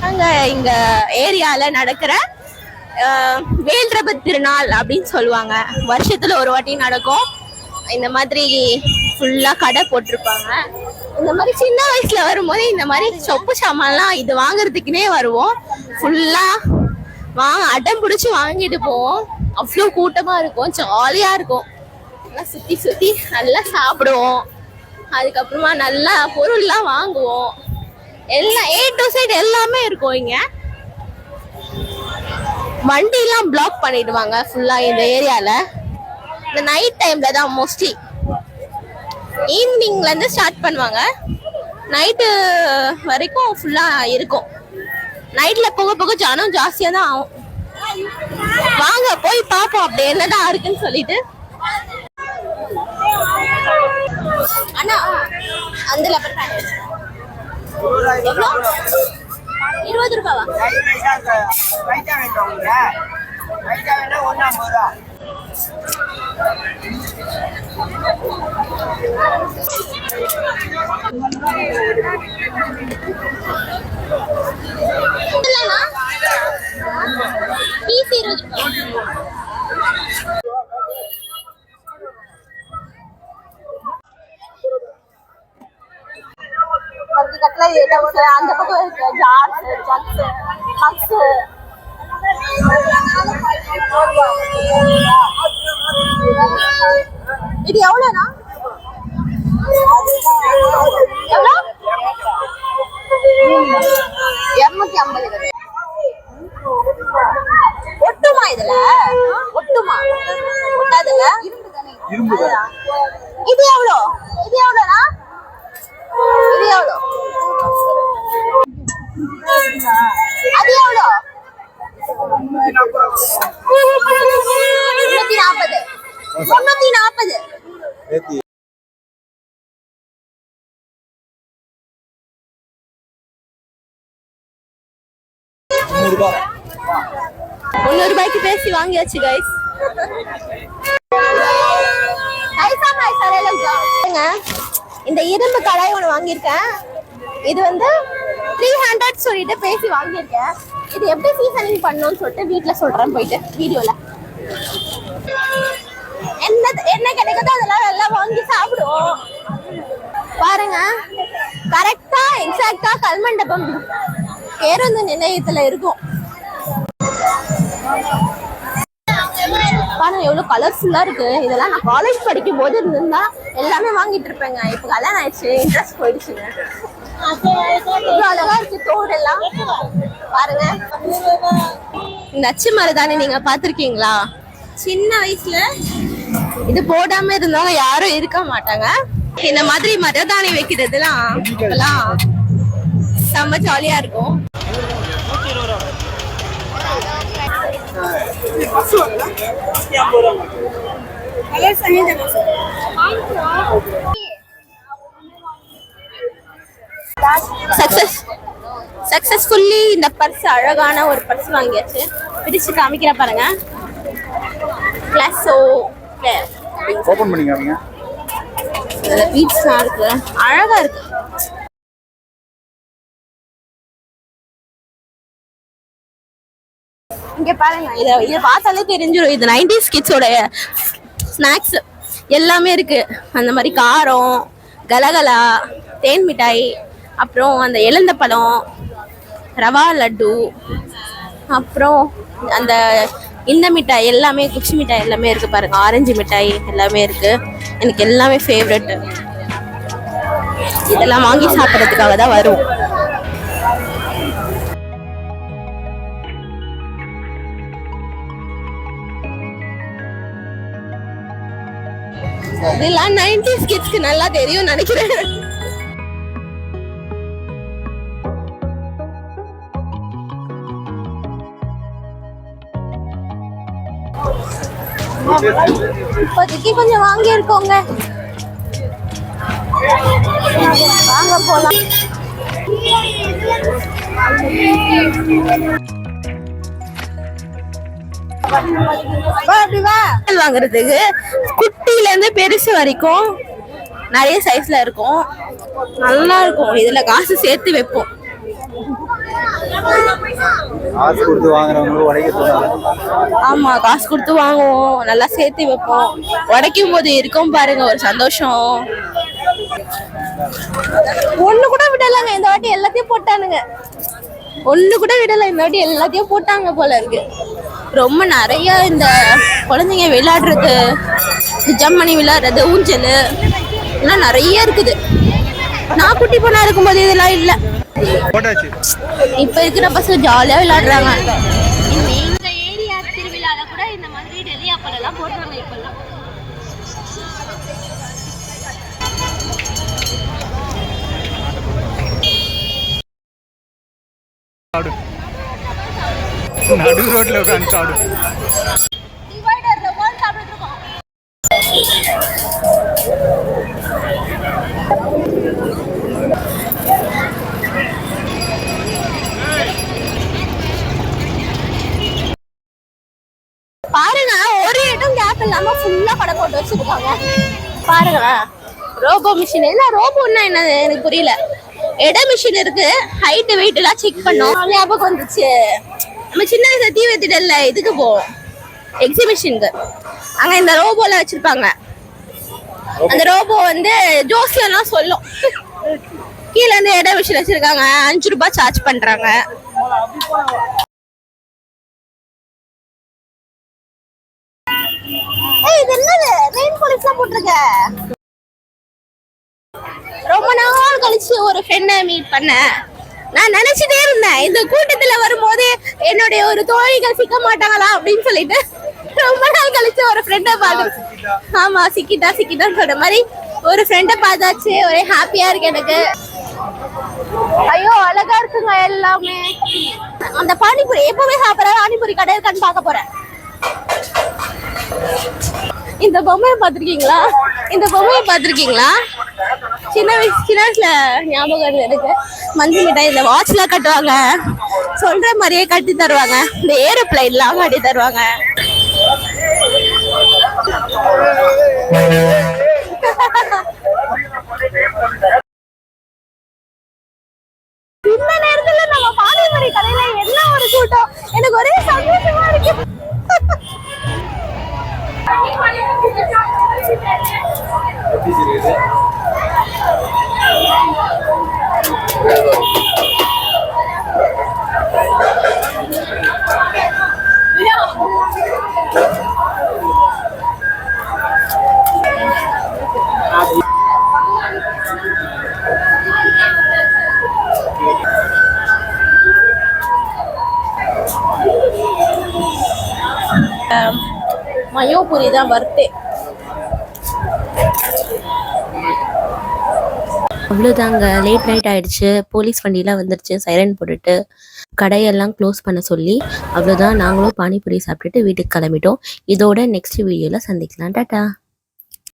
இதாங்க இங்க ஏரியால நடக்கிற வேல்ரப திருநாள் அப்படின்னு சொல்லுவாங்க. வருஷத்துல ஒரு வாட்டி நடக்கும். இந்த மாதிரி ஃபுல்லா கடை போட்டிருப்பாங்க. இந்த மாதிரி சின்ன வயசுல வரும்போது இந்த மாதிரி சொப்பு சாமான்லாம் இது வாங்குறதுக்குனே வருவோம். ஃபுல்லா அடம் பிடிச்சி வாங்கிட்டு போவோம். அவ்வளோ கூட்டமா இருக்கும், ஜாலியா இருக்கும். சுத்தி சுத்தி நல்லா சாப்பிடுவோம். அதுக்கப்புறமா நல்லா பொருள்லாம் வாங்குவோம். எல்லாம் A to Z எல்லாமே இருக்கும். இங்க வண்டிலாம் பிளாக் பண்ணிடுவாங்க ஃபுல்லா இந்த ஏரியால. இந்த நைட் டைம்ல தான் மோஸ்ட்லி, ஈவினிங்ல இருந்து ஸ்டார்ட் பண்ணுவாங்க, நைட்டு வரைக்கும் ஃபுல்லா இருக்கும். நைட்ல போக போக ஜனம் ஜாஸ்தியா தான் ஆகும். வாங்க போய் பாப்போம் அப்படி என்னதான் இருக்குன்னு சொல்லிட்டு. அண்ணா அந்த 20 ரூபாவா? பீஸ் 20 ரூபாய். அந்த பக்கம் இருக்கு ஜார்ஸ், ஜக்ஸ், மக்ஸ். இது எவ்வளவுனா? எவ்வளோ? 250. ஒட்டுமா இதுல? ஒட்டுமா? ஒட்டாதுல? இது எவ்வளோ? இது எவ்வளோனா? இது எவ்வளோ? அது எவ்வளோ? 340. 340. ₹100 பேசி வாங்கியாச்சு கைஸ். இந்த இரும்பு கடாய் ஒன்று வாங்கியிருக்கேன். இது வந்து 300 சொல்லிட்டு பேசி வாங்கியிருக்கேன். இது எப்படி சீசனிங் பண்ணணும்னு சொல்லிட்டு வீட்டில் சொல்றேன் போயிட்டு வீடியோல. என்ன கிடைக்குதோ அதெல்லாம் நல்லா வாங்கி சாப்பிடுவோம். பாருங்க, கரெக்டா எக்ஸாக்டா கல்மண்டபம் பேருந்து நிலையத்துல இருக்கும். பாருங்க எவ்வளவு கலர்ஃபுல்லா இருக்கு. இதெல்லாம் நான் காலேஜ் படிக்கும் போது இருந்தா எல்லாமே வாங்கிட்டு இருப்பேங்க. இப்ப கல்யாணம் ஆயிடுச்சு, இன்ட்ரெஸ்ட் போயிடுச்சுங்க. இவ்வளவு அழகா இருக்கு தோடெல்லாம் பாருங்க. இந்த அச்சு மருதாணி நீங்க பாத்திருக்கீங்களா? சின்ன வயசுல இது போடாம இருந்தவங்க யாரும் இருக்க மாட்டாங்க. இந்த மாதிரி மருதாணி வைக்கிறதுலாம் செம்ம ஜாலியா இருக்கும். சக்சஸ்ஃபுல்லி இந்த பர்ஸ், அழகான ஒரு பர்ஸ் வாங்கியாச்சு. பிடிச்சு காமிக்கிற பாருங்க. பிளஸோ ஓபன் பண்ணி காமிங்க. இதுல பீட்ஸ்லாம் இருக்கு, அழகா இருக்கு. இங்க பாருங்க, இத பார்த்தாலே தெரிஞ்சிடும் இது 90s கிட்ஸோட ஸ்நாக்ஸ் எல்லாமே இருக்கு. அந்த மாதிரி காரம், கலகலா, தேன் மிட்டாய், அப்புறம் அந்த எலந்த பழம், ரவா லட்டு, அப்புறம் அந்த இந்த மிட்டாய் எல்லாமே, குச்சி மிட்டாய் எல்லாமே இருக்கு பாருங்க. ஆரஞ்சு மிட்டாய் எல்லாமே இருக்கு. எனக்கு எல்லாமே ஃபேவரட். இதெல்லாம் வாங்கி சாப்பிட்றதுக்காக தான் வரும். இதெல்லாம் 90s கிட்ஸ்க்கு நல்லா தெரியும் நினைக்கிறேன். இப்போதைக்கு கொஞ்சம் வாங்கி இருக்கோங்க. வாங்க போலாம். வாங்குறதுக்கு குட்டில இருந்து பெருசு வரைக்கும் நிறைய சைஸ்ல இருக்கும். நல்லா இருக்கும். இதுல காசு சேர்த்து வைப்போம். காசு கொடுத்து வாங்குறவங்களும் உடைக்க தோணாது. ஆமா, காசு கொடுத்து வாங்குவோம், நல்லா சேர்த்து வைப்போம். உடைக்கும் போது இருக்கும் பாருங்க ஒரு சந்தோஷம். ஒண்ணு கூட விடலங்க இந்த வாட்டி, எல்லாத்தையும் போட்டானுங்க. ஒண்ணு கூட விடல இந்த வாட்டி, எல்லாத்தையும் போட்டாங்க போல இருக்கு. ரொம்ப நிறைய இந்த குழந்தைங்க விளையாடுறது, ஜம்மணி விளையாடுறது, ஊஞ்சல் எல்லாம் நிறைய இருக்குது. நான் குட்டி பொண்ணா இருக்கும்போது இதெல்லாம் இல்ல. இப்ப இருக்கிற பசங்க ஜாலியா விளையாடுறாங்க. இந்த ஏரியா திருவிழால கூட இந்த மாதிரி டெல்லி அப்பளம் எல்லாம் போடுறாங்க இப்பெல்லாம். நடு ரோட்ல உட்காந்து சாப்பிடு. பாருங்க, ஒரு இடம் கேப் இல்லாம ஃபுல்லா கடை போட்டு வச்சிருக்காங்க. பாருங்களேன், ரோபோ மிஷின். என்ன ரோபோன்னா என்னது எனக்கு புரியல. எடை மிஷின் இருக்கு, ஹைட் வெயிட் எல்லாம் செக் பண்ணோம். ஞாபகம் வந்துச்சு, நம்ம சின்ன வயசுல தீ வைத்திடல இதுக்கு போவோம் எக்ஸிபிஷனுக்கு. அங்க இந்த ரோபோல வச்சிருப்பாங்க. அந்த ரோபோ வந்து ஜோசியெல்லாம் சொல்லும். கீழே இருந்து எடை மிஷின் வச்சிருக்காங்க, 5 ரூபாய் சார்ஜ் பண்றாங்க. இது என்னது ரெயின் போலீஸ்லாம் போட்டிருக்க. ரொம்ப நாள் கழிச்சு ஒரு ஃப்ரெண்டை மீட் பண்ணேன். நான் நினைச்சிட்டே இருந்தேன் இந்த கூட்டத்துல வரும்போது என்னுடைய ஒரு தோழிகள் சிக்க மாட்டாங்களா அப்படின்னு சொல்லிட்டு. ரொம்ப நாள் கழிச்சு ஒரு ஃப்ரெண்டை பார்த்து, ஆமா சிக்கிட்டான்னு சொல்ற மாதிரி ஒரு ஃப்ரெண்டை பார்த்தாச்சு. ஒரே ஹாப்பியா இருக்கு எனக்கு. ஐயோ அழகா இருக்குங்க எல்லாமே. அந்த பானிபூரி எப்பவுமே சாப்பிட்ற பானிபூரி கடை இருக்கான்னு பார்க்க போறேன். இந்த பொம்மையை பார்த்திருக்கீங்களா? சின்ன வயசுல ஞாபகம் இருக்கு எனக்கு. மஞ்சள் மிட்டாய், இந்த வாட்ச்லாம் கட்டுவாங்க, சொல்ற மாதிரியே கட்டி தருவாங்க. இந்த ஏரோப்ளைன்லாம் கட்டி தருவாங்க. இந்த நேரத்துல நம்ம பானிபூரி கடையில என்ன ஒரு கூட்டம், எனக்கு ஒரே சந்தோஷமா இருக்கு. மயோபுரி தான் வர்த்தே. அவ்வளோதாங்க, லேட் நைட் ஆயிடுச்சு. போலீஸ் வண்டியெலாம் வந்துருச்சு, சைரன் போட்டுட்டு கடையெல்லாம் க்ளோஸ் பண்ண சொல்லி. அவ்வளோதான், நாங்களும் பானிபூரி சாப்பிட்டுட்டு வீட்டுக்கு கிளம்பிட்டோம். இதோட நெக்ஸ்ட் வீடியோவில் சந்திக்கலாம். டாட்டா.